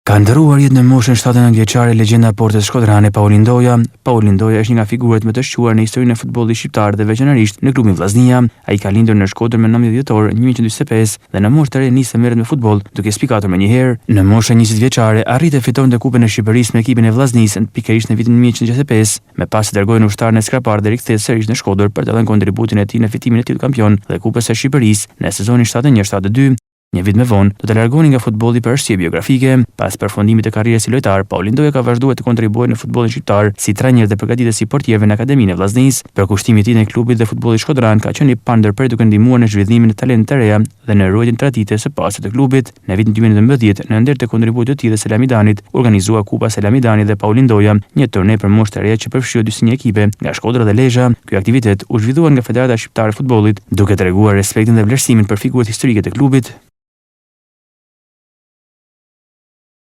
Ka ndëruar jetë në moshën 79 vjeçare legjenda e Portës shkodrane Paul Ndoja. Paul Ndoja është një nga figurat më të shquar në historinë e futbollit shqiptar dhe veçanërisht në klubin Vllaznia. Ai ka lindur në Shkodër me 19 dhjetor 1945 dhe në moshë të re nisi merret me futboll, duke spikatur më një herë. Në moshën 20 vjeçare arriti të fitonte Kupën e Shqipërisë me ekipin e Vllaznisë pikërisht në vitin 1965, me pas të dërgojnë ushtarën e Skrapar dhe rikthehet sërish në Shkodër për të dhënë kontributin e tij në fitimin e titull kampion dhe Kupës së Shqipërisë në sezonin 71-72. Një vit me vonë, do të largohej nga futbolli për arsye biografike. Pas përfundimit të karrierës si lojtar, Paul Ndoja ka vazhduar të kontribuojë në futbollin shqiptar si trajner dhe përgatitës si portierëve në Akademinë e Vllaznisë. Përkushtimi i tij në klubin dhe futbollit shkodran ka qenë i pandërprer duke ndihmuar në zhvillimin e talentit të reja dhe në ruajtjen traditike së pastë të klubit. Në vitin 2019, në ndër të kontributit të tij dhe Selamidanit, organizua Kupa Selamidani dhe Paul Ndoja, një turne për moshë të reja që përfshirë 21 ekipe nga Shkodra dhe Lezhë. Ky aktivitet u zhvillua nga Federata Shqiptare e Futbollit, duke treguar respektin dhe vlerësimin për figurat historike të klubit.